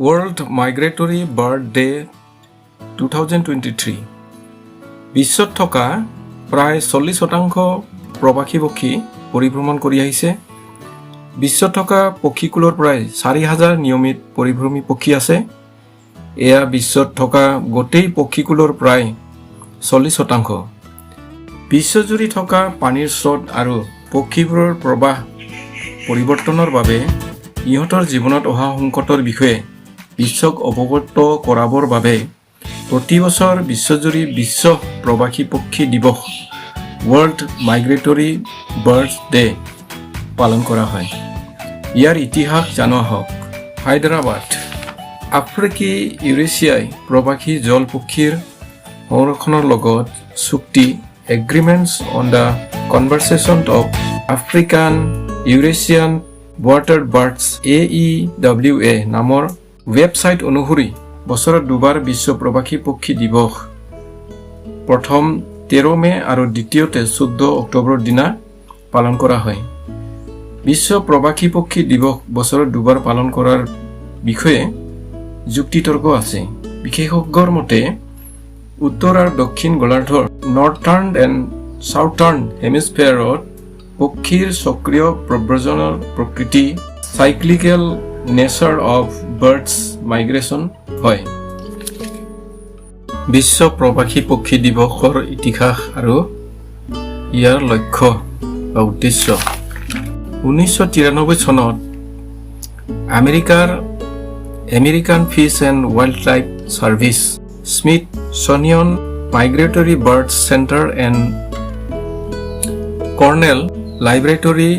World Migratory Bird Day 2023 বিশ্বত থকা প্ৰায় 40% প্ৰবাসী পক্ষী পৰিভ্ৰমণ কৰি আহিছে। বিশ্বত থকা পক্ষীকুলৰ প্ৰায় 4000 নিয়মিত পৰিভ্ৰমী পক্ষী আছে। এয়া বিশ্বত থকা গোটেই পক্ষীকুলৰ প্ৰায় 40%। বিশ্বজুৰি থকা পানীৰ স্ৰোত আৰু পক্ষীবোৰৰ প্ৰবাহ পৰিৱৰ্তনৰ বাবে ইহঁতৰ জীৱনত অহা সংকটৰ বিষয়ে বিশ্বক অৱগত কৰাবৰ বাবে প্ৰতি বছৰ বিশ্বজুৰি বিশ্ব প্ৰবাসী পক্ষী দিৱস ৱৰ্ল্ড মাইগ্ৰেটৰী বাৰ্ডছ ডে পালন কৰা হয়। ইয়াৰ ইতিহাস জনোৱা হওক। হায়দৰাবাদ আফ্ৰিকি ইউৰেছিয়াই প্ৰবাসী জল পক্ষীৰ সংৰক্ষণৰ লগত চুক্তি agreements on the conservation of African Eurasian water birds AEWA নামৰ ৱেবছাইট অনুসৰি বছৰত দুবাৰ বিশ্ব প্ৰবাসী পক্ষী দিৱস প্ৰথম 13 মে আৰু দ্বিতীয়তে 14 অক্টোবৰৰ দিনা পালন কৰা হয়। বিশ্ব প্ৰবাসী পক্ষী দিৱস বছৰত দুবাৰ পালন কৰাৰ বিষয়ে যুক্তিতৰ্ক আছে। বিশেষজ্ঞৰ মতে উত্তৰ আৰু দক্ষিণ গোলাৰ্ধৰ নৰ্থাৰ্ণ এণ্ড চাউথাৰ্ণ হেমিস্ফেয়াৰত পক্ষীৰ সক্ৰিয় প্ৰব্ৰজনৰ প্ৰকৃতি চাইক্লিকেল নেচাৰ অফ বাৰ্ডছ মাইগ্ৰেশ্যন হয়। বিশ্ব প্ৰবাসী পক্ষী দিৱসৰ ইতিহাস আৰু ইয়াৰ লক্ষ্য বা উদ্দেশ্য। 1993 চনত American fish and wildlife service Smithsonian migratory birds center and Cornell laboratory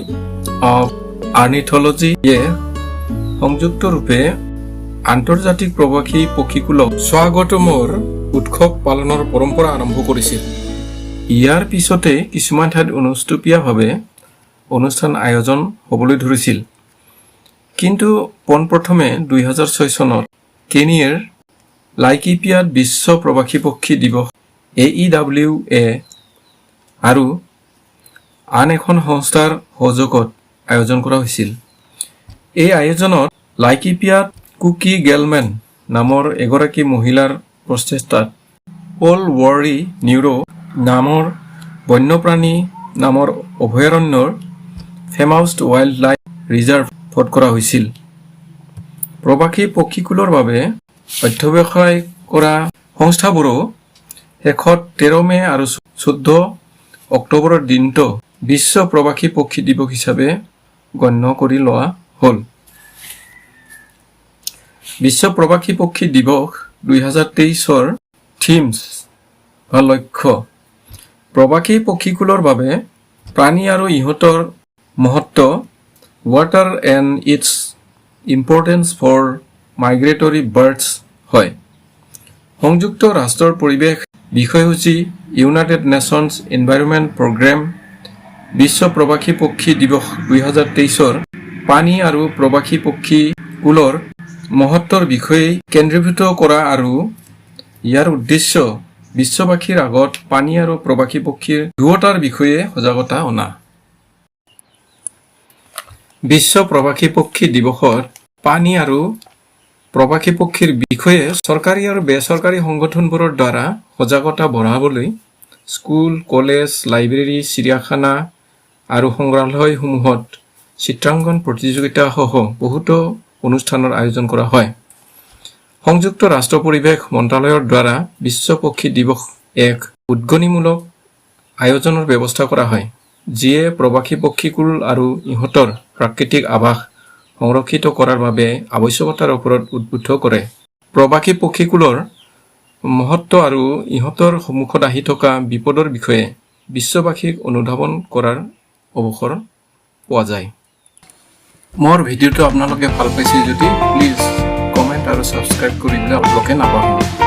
of অৰ্নিথলজীয়ে সংযুক্ত ৰূপে আন্তৰ্জাতিক প্ৰবাসী পক্ষীকুলক স্বাগতমৰ উৎসৱ পালনৰ পৰম্পৰা আৰম্ভ কৰিছিল। ইয়াৰ পিছতে কিছুমান ঠাইত অনুষ্টুপীয়াভাৱে অনুষ্ঠান আয়োজন হ'বলৈ ধৰিছিল। কিন্তু পোনপ্ৰথমে 2006 চনত কেনিয়াৰ লাইকিপিয়াত বিশ্ব প্ৰবাসী পক্ষী দিৱস AEWA আৰু আন এখন সংস্থাৰ সহযোগত আয়োজন কৰা হৈছিল। এই আয়োজনত লাইকিপিয়াত কুকি গেলমেন নামৰ এগৰাকী মহিলাৰ প্ৰচেষ্টাত পল ৱৰী নিউৰো নামৰ বন্যপ্ৰাণী নামৰ অভয়াৰণ্যৰ ফেমাউষ্ট ৱাইল্ড লাইফ ৰিজাৰ্ভ কৰা হৈছিল। প্ৰবাসী পক্ষীকুলৰ বাবে অধ্যৱসায় কৰা সংস্থাবোৰো শেষত 13 মে আৰু 14 অক্টোবৰৰ দিনটো বিশ্ব প্ৰবাসী পক্ষী দিৱস হিচাপে গণ্য কৰি লোৱা হ'ল। বিশ্ব প্ৰবাসী পক্ষী দিৱস 2023ৰ থিমছ বা লক্ষ্য। প্ৰবাসী পক্ষীকুলৰ বাবে প্ৰাণী আৰু ইহঁতৰ মহত্ব water and its importance for migratory birds হয়। সংযুক্ত ৰাষ্ট্ৰৰ পৰিৱেশ বিষয়সূচী ইউনাইটেড নেশ্যনছ এনভাইৰনমেণ্ট প্ৰগ্ৰেম বিশ্ব প্ৰবাসী পক্ষী দিৱস 2023ৰ পানী আৰু প্ৰবাসী পক্ষীকুলৰ মহত্বৰ বিষয়ে কেন্দ্ৰীভূত কৰা আৰু ইয়াৰ উদ্দেশ্য বিশ্ববাসীৰ আগত পানী আৰু প্ৰবাসী পক্ষীৰ দুয়োটাৰ বিষয়ে সজাগতা অনা। বিশ্ব প্ৰবাসী পক্ষী দিৱসত পানী আৰু প্ৰবাসী পক্ষীৰ বিষয়ে চৰকাৰী আৰু বেচৰকাৰী সংগঠনবোৰৰ দ্বাৰা সজাগতা বঢ়াবলৈ স্কুল, কলেজ, লাইব্ৰেৰী, চিৰিয়াখানা আৰু সংগ্ৰহালয়সমূহত চিত্ৰাংকন প্ৰতিযোগিতা সহ বহুতো অনুষ্ঠানৰ আয়োজন কৰা হয়। সংযুক্ত ৰাষ্ট্ৰ পৰিৱেশ মন্ত্ৰালয়ৰ দ্বাৰা বিশ্ব পক্ষী দিৱস এক উদ্গনিমূলক আয়োজনৰ ব্যৱস্থা কৰা হয়, যিয়ে প্ৰবাসী পক্ষীকুল আৰু ইহঁতৰ প্ৰাকৃতিক আৱাস সংৰক্ষিত কৰাৰ বাবে আৱশ্যকতাৰ ওপৰত উদ্বুদ্ধ কৰে। প্ৰবাসী পক্ষীকুলৰ মহত্ব আৰু ইহঁতৰ সন্মুখত আহি থকা বিপদৰ বিষয়ে বিশ্ববাসীক অনুধাৱন কৰাৰ অৱসৰ পোৱা যায়। মোৰ ভিডিঅ'টো আপোনালোকে ভাল পাইছে যদি প্লিজ কমেণ্ট আৰু ছাবস্ক্ৰাইব কৰিবলৈ আপোনালোকে নাপাহৰিব।